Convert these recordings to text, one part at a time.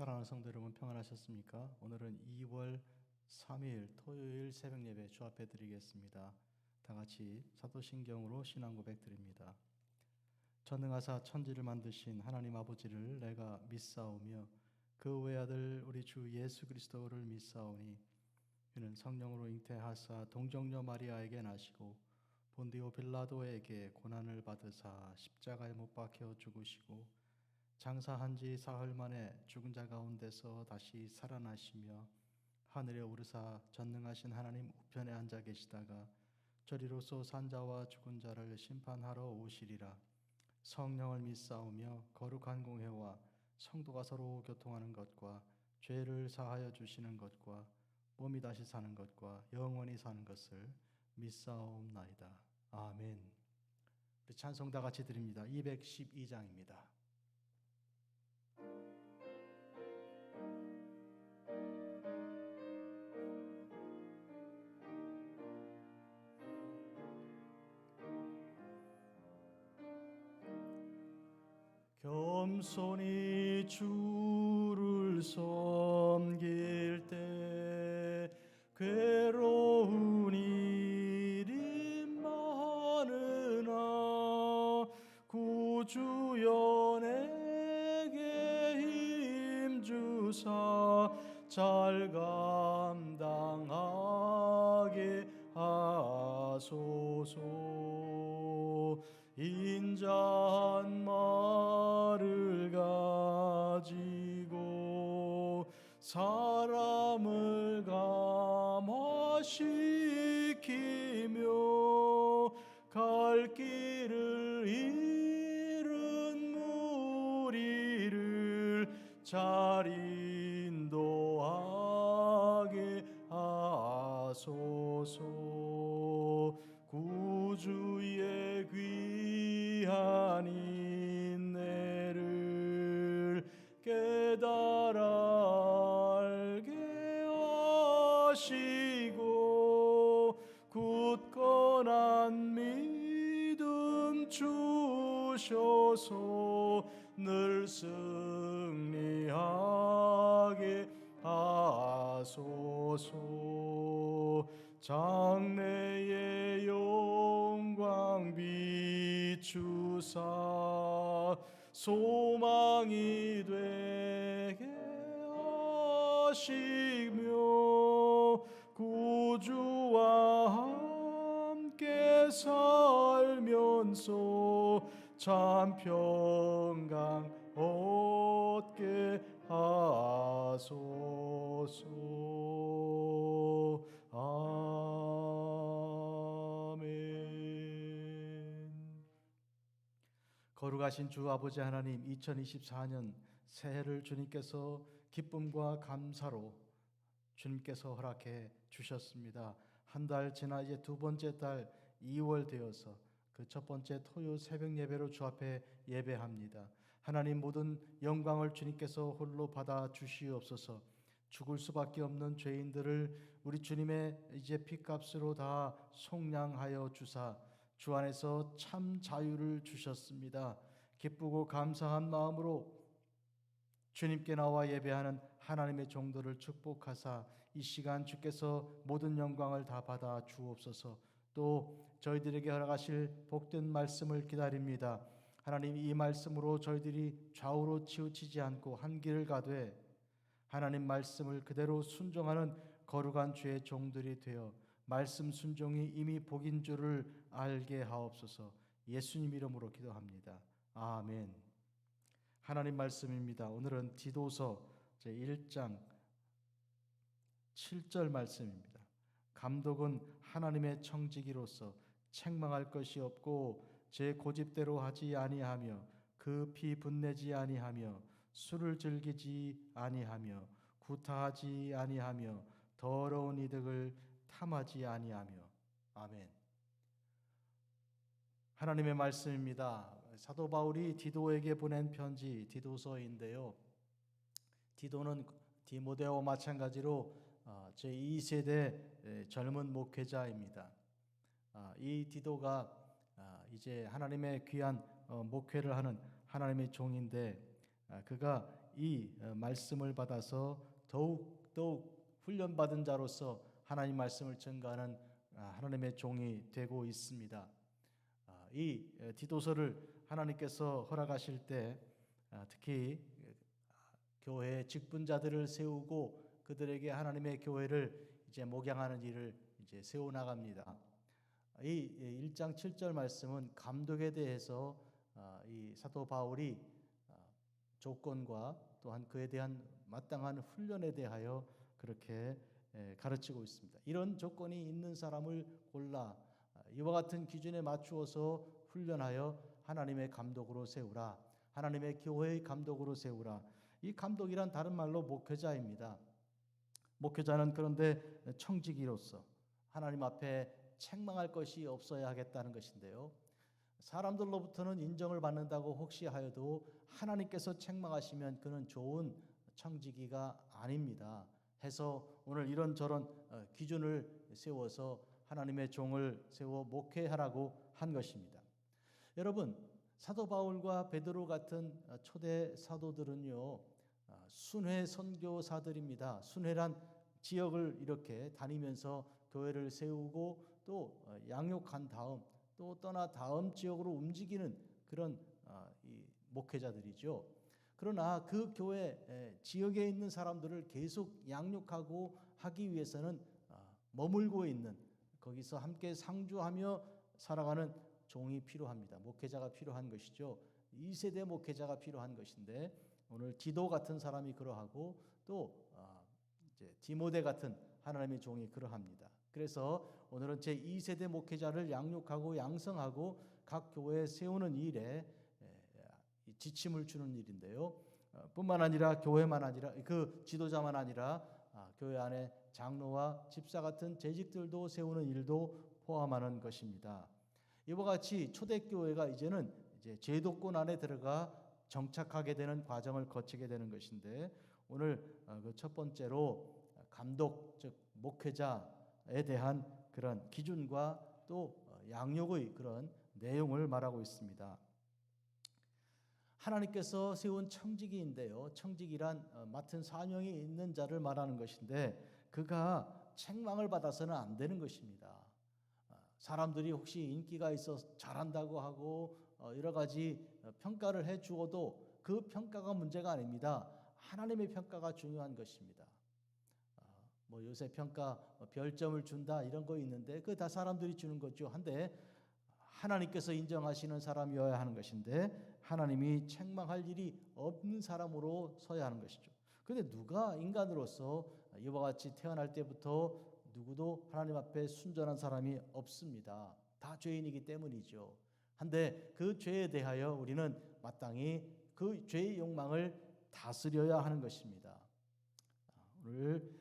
사랑하는 성도 여러분, 평안하셨습니까? 오늘은 2월 3일 토요일 새벽 예배 주 앞에 드리겠습니다. 다 같이 사도신경으로 신앙 고백 드립니다. 전능하사 천지를 만드신 하나님 아버지를 내가 믿사오며 그 외아들 우리 주 예수 그리스도를 믿사오니 그는 성령으로 잉태하사 동정녀 마리아에게 나시고 본디오 빌라도에게 고난을 받으사 십자가에 못 박혀 죽으시고 장사한 지 사흘 만에 죽은 자 가운데서 다시 살아나시며 하늘에 오르사 전능하신 하나님 우편에 앉아 계시다가 저리로서 산자와 죽은 자를 심판하러 오시리라. 성령을 믿사오며 거룩한 공회와 성도가 서로 교통하는 것과 죄를 사하여 주시는 것과 몸이 다시 사는 것과 영원히 사는 것을 믿사옵나이다. 아멘. 우리 찬송 다 같이 드립니다. 212장입니다. 겸손히 주를 섬길 때 괴로운 일이 많으나 구주여 내게 힘주사 잘 감당하게 하소서. 인자한 말을 가지고 사람을 감화시키며 갈 길을 잃은 무리를 잘 인도하게 하소서. 구주의 귀한 인내를 깨달아 알게 하시고 굳건한 믿음 주셔서 늘 승리하게 하소서. 장래의 영광 비추사 소망이 되게 하시며 구주와 함께 살면서 참 평강 얻게 하소서. 아멘. 거룩하신 주 아버지 하나님, 2024년 새해를 주님께서 기쁨과 감사로 주님께서 허락해 주셨습니다. 한 달 지나 이제 두 번째 달 2월 되어서 그 첫 번째 토요 새벽 예배로 주 앞에 예배합니다. 하나님, 모든 영광을 주님께서 홀로 받아 주시옵소서. 죽을 수밖에 없는 죄인들을 우리 주님의 이제 피값으로 다 속량하여 주사 주 안에서 참 자유를 주셨습니다. 기쁘고 감사한 마음으로 주님께 나와 예배하는 하나님의 종들을 축복하사 이 시간 주께서 모든 영광을 다 받아 주옵소서. 또 저희들에게 허락하실 복된 말씀을 기다립니다. 하나님, 이 말씀으로 저희들이 좌우로 치우치지 않고 한 길을 가되 하나님 말씀을 그대로 순종하는 거룩한 주의 종들이 되어 말씀 순종이 이미 복인 줄을 알게 하옵소서. 예수님 이름으로 기도합니다. 아멘. 하나님 말씀입니다. 오늘은 디도서 제1장 7절 말씀입니다. 감독은 하나님의 청지기로서 책망할 것이 없고 제 고집대로 하지 아니하며 급히 분내지 아니하며 술을 즐기지 아니하며 구타하지 아니하며 더러운 이득을 탐하지 아니하며. 아멘. 하나님의 말씀입니다. 사도 바울이 디도에게 보낸 편지 디도서인데요. 디도는 디모데와 마찬가지로 제2세대 젊은 목회자입니다. 이 디도가 이제 하나님의 귀한 목회를 하는 하나님의 종인데 그가 이 말씀을 받아서 더욱 훈련받은 자로서 하나님 말씀을 전가하는 하나님의 종이 되고 있습니다. 이 디도서를 하나님께서 허락하실 때 특히 교회의 직분자들을 세우고 그들에게 하나님의 교회를 이제 목양하는 일을 이제 세워 나갑니다. 이 1장 7절 말씀은 감독에 대해서 이 사도 바울이 조건과 또한 그에 대한 마땅한 훈련에 대하여 그렇게 가르치고 있습니다. 이런 조건이 있는 사람을 골라 이와 같은 기준에 맞추어서 훈련하여 하나님의 감독으로 세우라. 하나님의 교회의 감독으로 세우라. 이 감독이란 다른 말로 목회자입니다. 목회자는 그런데 청지기로서 하나님 앞에 책망할 것이 없어야 하겠다는 것인데요. 사람들로부터는 인정을 받는다고 혹시 하여도 하나님께서 책망하시면 그는 좋은 청지기가 아닙니다. 해서 오늘 이런저런 기준을 세워서 하나님의 종을 세워 목회하라고 한 것입니다. 여러분, 사도 바울과 베드로 같은 초대 사도들은요, 순회 선교사들입니다. 순회란 지역을 이렇게 다니면서 교회를 세우고 또 양육한 다음 또 떠나 다음 지역으로 움직이는 그런 이 목회자들이죠. 그러나 그 교회 지역에 있는 사람들을 계속 양육하고 하기 위해서는 머물고 있는 거기서 함께 상주하며 살아가는 종이 필요합니다. 목회자가 필요한 것이죠. 2세대 목회자가 필요한 것인데 오늘 디도 같은 사람이 그러하고 또 이제 디모데 같은 하나님의 종이 그러합니다. 그래서 오늘은 제 2세대 목회자를 양육하고 양성하고 각 교회에 세우는 일에 지침을 주는 일인데요. 뿐만 아니라 교회만 아니라 그 지도자만 아니라 교회 안에 장로와 집사 같은 재직들도 세우는 일도 포함하는 것입니다. 이와 같이 초대교회가 이제는 이제 제도권 안에 들어가 정착하게 되는 과정을 거치게 되는 것인데 오늘 그 첫 번째로 감독 즉 목회자에 대한 그런 기준과 또 양육의 그런 내용을 말하고 있습니다. 하나님께서 세운 청지기인데요. 청지기란 맡은 사명이 있는 자를 말하는 것인데 그가 책망을 받아서는 안 되는 것입니다. 사람들이 혹시 인기가 있어 잘한다고 하고 여러 가지 평가를 해 주어도 그 평가가 문제가 아닙니다. 하나님의 평가가 중요한 것입니다. 뭐 요새 평가 별점을 준다 이런 거 있는데 그 다 사람들이 주는 거죠. 한데 하나님께서 인정하시는 사람이어야 하는 것인데 하나님이 책망할 일이 없는 사람으로 서야 하는 것이죠. 그런데 누가 인간으로서 이와 같이 태어날 때부터 누구도 하나님 앞에 순전한 사람이 없습니다. 다 죄인이기 때문이죠. 한데 그 죄에 대하여 우리는 마땅히 그 죄의 욕망을 다스려야 하는 것입니다. 오늘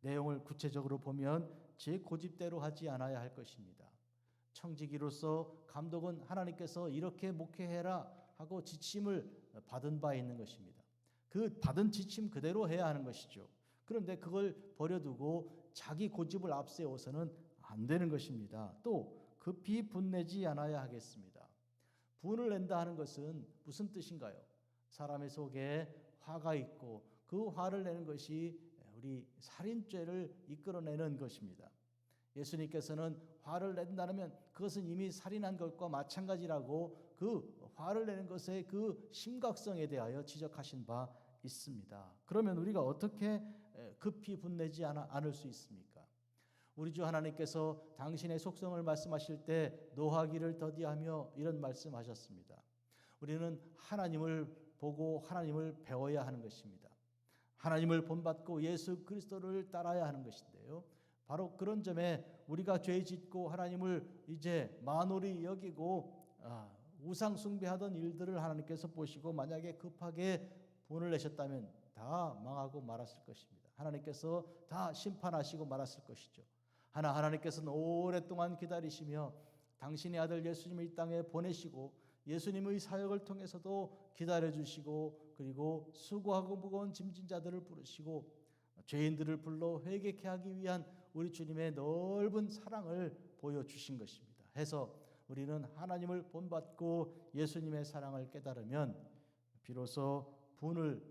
내용을 구체적으로 보면 제 고집대로 하지 않아야 할 것입니다. 청지기로서 감독은 하나님께서 이렇게 목회해라 하고 지침을 받은 바 있는 것입니다. 그 받은 지침 그대로 해야 하는 것이죠. 그런데 그걸 버려두고 자기 고집을 앞세워서는 안 되는 것입니다. 또 급히 분내지 않아야 하겠습니다. 분을 낸다 하는 것은 무슨 뜻인가요? 사람의 속에 화가 있고 그 화를 내는 것이 우리 살인죄를 이끌어내는 것입니다. 예수님께서는 화를 낸다면 그것은 이미 살인한 것과 마찬가지라고 그 화를 내는 것의 그 심각성에 대하여 지적하신 바 있습니다. 그러면 우리가 어떻게 급히 분내지 않을 수 있습니까? 우리 주 하나님께서 당신의 속성을 말씀하실 때 노하기를 더디하며 이런 말씀하셨습니다. 우리는 하나님을 보고 하나님을 배워야 하는 것입니다. 하나님을 본받고 예수 그리스도를 따라야 하는 것인데요. 바로 그런 점에 우리가 죄 짓고 하나님을 이제 만홀히 여기고 우상 숭배하던 일들을 하나님께서 보시고 만약에 급하게 분을 내셨다면 다 망하고 말았을 것입니다. 하나님께서 다 심판하시고 말았을 것이죠. 하나님께서는 오랫동안 기다리시며 당신의 아들 예수님을 이 땅에 보내시고 예수님의 사역을 통해서도 기다려주시고 그리고 수고하고 무거운 짐진 자들을 부르시고 죄인들을 불러 회개케 하기 위한 우리 주님의 넓은 사랑을 보여주신 것입니다. 해서 우리는 하나님을 본받고 예수님의 사랑을 깨달으면 비로소 분을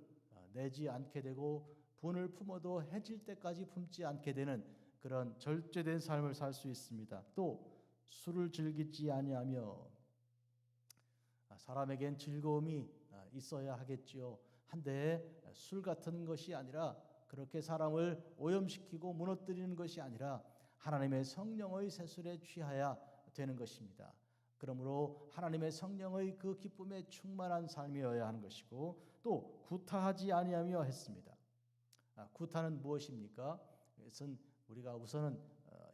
내지 않게 되고 분을 품어도 해질 때까지 품지 않게 되는 그런 절제된 삶을 살 수 있습니다. 또 술을 즐기지 아니하며 사람에겐 즐거움이 있어야 하겠지요. 한데 술 같은 것이 아니라 그렇게 사람을 오염시키고 무너뜨리는 것이 아니라 하나님의 성령의 세술에 취하야 되는 것입니다. 그러므로 하나님의 성령의 그 기쁨에 충만한 삶이어야 하는 것이고 또 구타하지 아니하며 했습니다. 구타는 무엇입니까? 이것은 우리가 우선은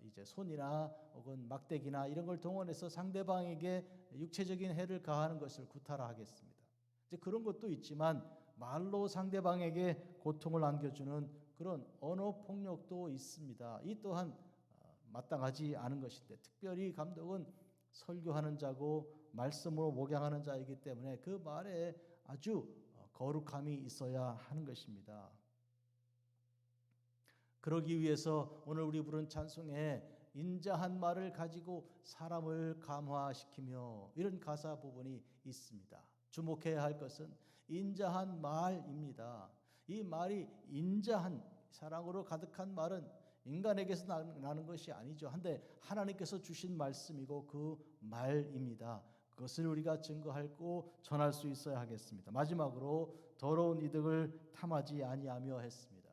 이제 손이나 혹은 막대기나 이런 걸 동원해서 상대방에게 육체적인 해를 가하는 것을 구타라 하겠습니다. 이제 그런 것도 있지만 말로 상대방에게 고통을 안겨주는 그런 언어 폭력도 있습니다. 이 또한 마땅하지 않은 것인데 특별히 감독은 설교하는 자고 말씀으로 목양하는 자이기 때문에 그 말에 아주 거룩함이 있어야 하는 것입니다. 그러기 위해서 오늘 우리 부른 찬송에 인자한 말을 가지고 사람을 감화시키며 이런 가사 부분이 있습니다. 주목해야 할 것은 인자한 말입니다. 이 말이 인자한 사랑으로 가득한 말은 인간에게서 나는 것이 아니죠. 한데 하나님께서 주신 말씀이고 그 말입니다. 그것을 우리가 증거하고 전할 수 있어야 하겠습니다. 마지막으로 더러운 이득을 탐하지 아니하며 했습니다.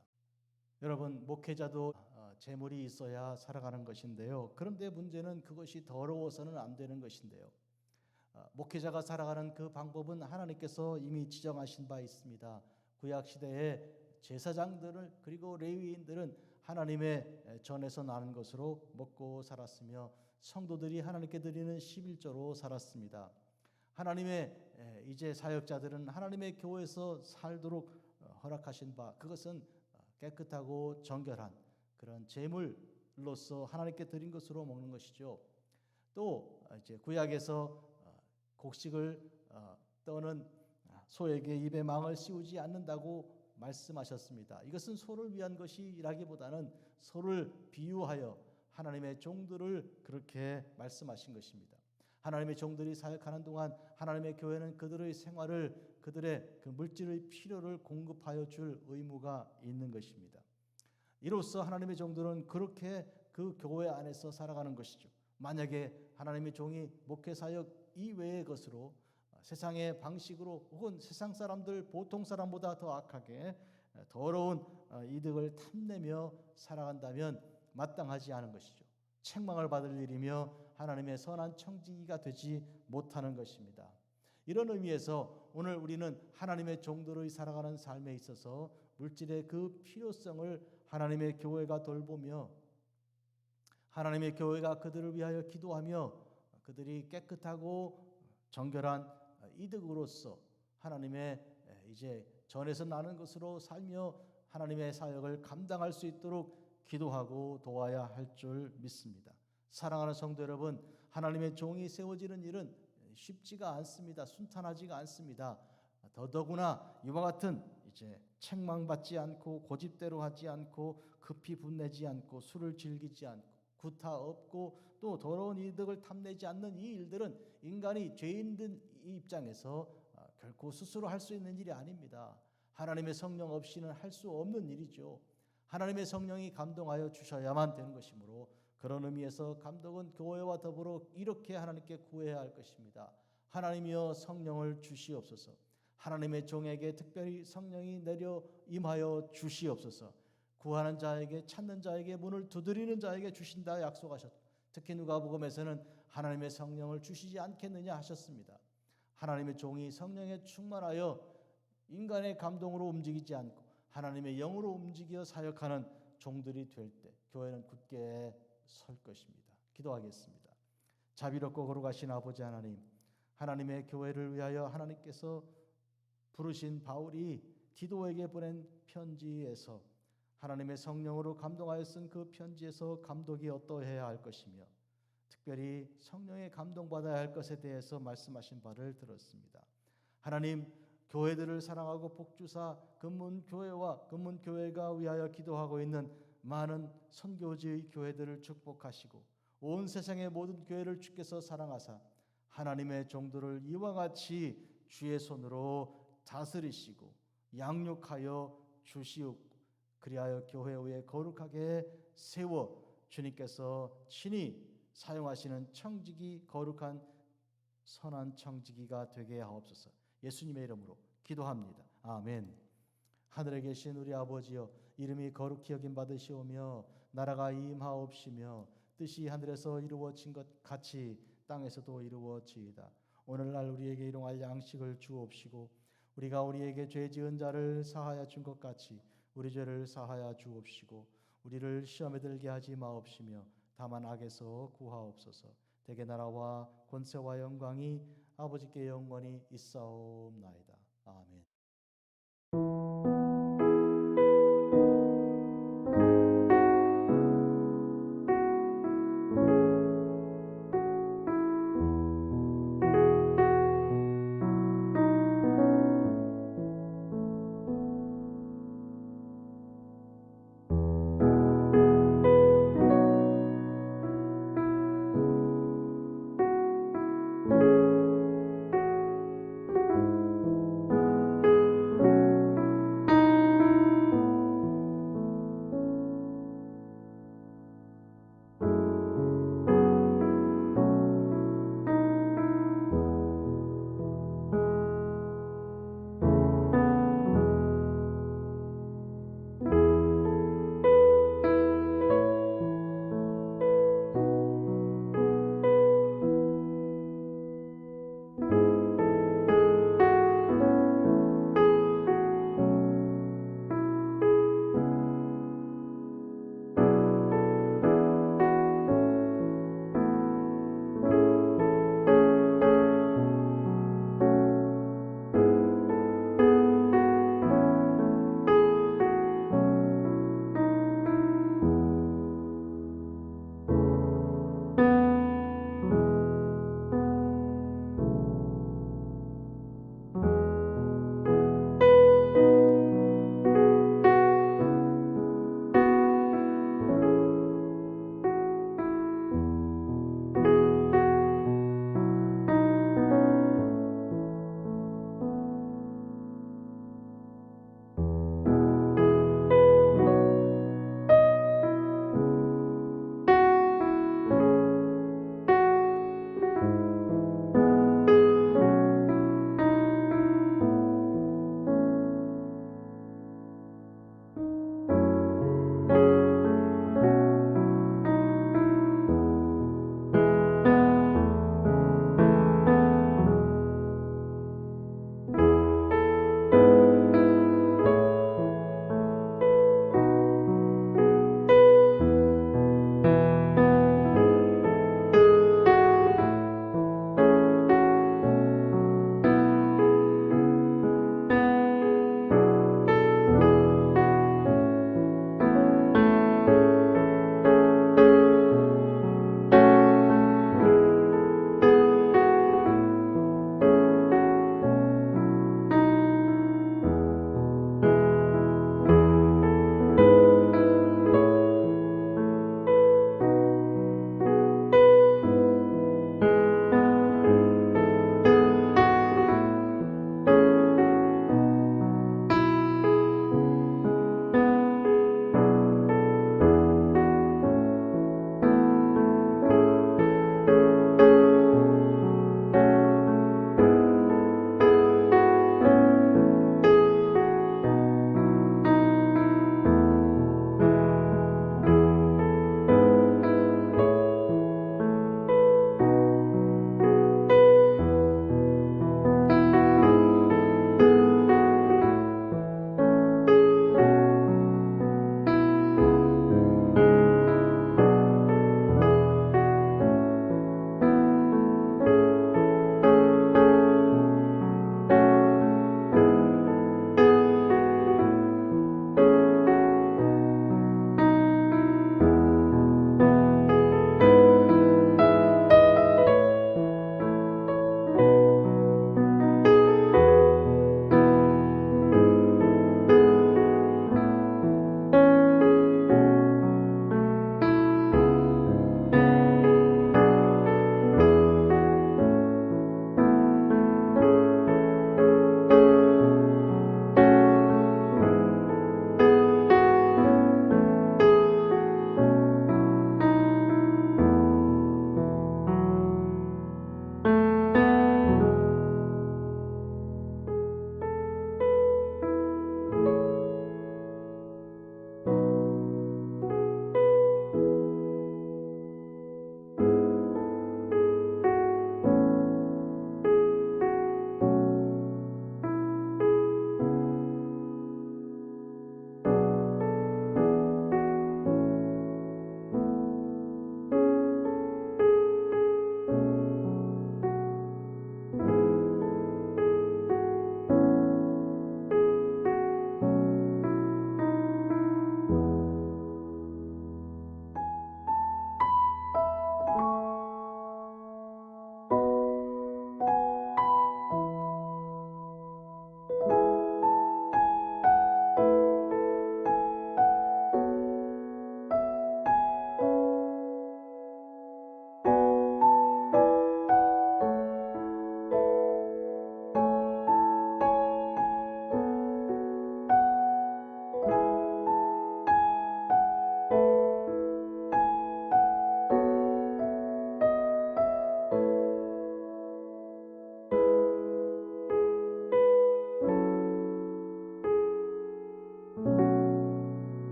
여러분, 목회자도 재물이 있어야 살아가는 것인데요. 그런데 문제는 그것이 더러워서는 안 되는 것인데요. 목회자가 살아가는 그 방법은 하나님께서 이미 지정하신 바 있습니다. 구약 시대에 제사장들을 그리고 레위인들은 하나님의 전에서 나는 것으로 먹고 살았으며 성도들이 하나님께 드리는 11조로 살았습니다. 하나님의 이제 사역자들은 하나님의 교회에서 살도록 허락하신 바 그것은 깨끗하고 정결한 그런 제물로서 하나님께 드린 것으로 먹는 것이죠. 또 이제 구약에서 곡식을 떠는 소에게 입에 망을 씌우지 않는다고 말씀하셨습니다. 이것은 소를 위한 것이라기보다는 소를 비유하여 하나님의 종들을 그렇게 말씀하신 것입니다. 하나님의 종들이 사역하는 동안 하나님의 교회는 그들의 생활을 그들의 그 물질의 필요를 공급하여 줄 의무가 있는 것입니다. 이로써 하나님의 종들은 그렇게 그 교회 안에서 살아가는 것이죠. 만약에 하나님의 종이 목회 사역 이외의 것으로 세상의 방식으로 혹은 세상 사람들 보통 사람보다 더 악하게 더러운 이득을 탐내며 살아간다면 마땅하지 않은 것이죠. 책망을 받을 일이며 하나님의 선한 청지기가 되지 못하는 것입니다. 이런 의미에서 오늘 우리는 하나님의 종들의 살아가는 삶에 있어서 물질의 그 필요성을 하나님의 교회가 돌보며 하나님의 교회가 그들을 위하여 기도하며 그들이 깨끗하고 정결한 이득으로서 하나님의 이제 전에서 나는 것으로 살며 하나님의 사역을 감당할 수 있도록 기도하고 도와야 할 줄 믿습니다. 사랑하는 성도 여러분, 하나님의 종이 세워지는 일은 쉽지가 않습니다. 순탄하지가 않습니다. 더더구나 이와 같은 이제 책망받지 않고 고집대로 하지 않고 급히 분내지 않고 술을 즐기지 않고 구타 없고 또 더러운 이득을 탐내지 않는 이 일들은 인간이 죄인된 입장에서 결코 스스로 할 수 있는 일이 아닙니다. 하나님의 성령 없이는 할 수 없는 일이죠. 하나님의 성령이 감동하여 주셔야만 되는 것이므로 그런 의미에서 감독은 교회와 더불어 이렇게 하나님께 구해야 할 것입니다. 하나님이여 성령을 주시옵소서. 하나님의 종에게 특별히 성령이 내려 임하여 주시옵소서. 구하는 자에게 찾는 자에게 문을 두드리는 자에게 주신다 약속하셨고 특히 누가복음에서는 하나님의 성령을 주시지 않겠느냐 하셨습니다. 하나님의 종이 성령에 충만하여 인간의 감동으로 움직이지 않고 하나님의 영으로 움직여 사역하는 종들이 될 때 교회는 굳게 설 것입니다. 기도하겠습니다. 자비롭고 거룩하신 아버지 하나님, 하나님의 교회를 위하여 하나님께서 부르신 바울이 디도에게 보낸 편지에서 하나님의 성령으로 감동하여 쓴 그 편지에서 감독이 어떠해야 할 것이며 특별히 성령의 감동받아야 할 것에 대해서 말씀하신 바를 들었습니다. 하나님, 교회들을 사랑하고 복주사 근문교회와 근문교회가 위하여 기도하고 있는 많은 선교지의 교회들을 축복하시고 온 세상의 모든 교회를 주께서 사랑하사 하나님의 종들을 이와 같이 주의 손으로 다스리시고 양육하여 주시옵 그리하여 교회 위에 거룩하게 세워 주님께서 친히 사용하시는 청지기 거룩한 선한 청지기가 되게 하옵소서. 예수님의 이름으로 기도합니다. 아멘. 하늘에 계신 우리 아버지여, 이름이 거룩히 여김 받으시오며 나라가 임하옵시며 뜻이 하늘에서 이루어진 것 같이 땅에서도 이루어지이다. 오늘날 우리에게 일용할 양식을 주옵시고 우리가 우리에게 죄 지은 자를 사하여 준 것 같이 우리 죄를 사하여 주옵시고 우리를 시험에 들게 하지 마옵시며 다만 악에서 구하옵소서. 대개 나라와 권세와 영광이 아버지께 영원히 있사옵나이다.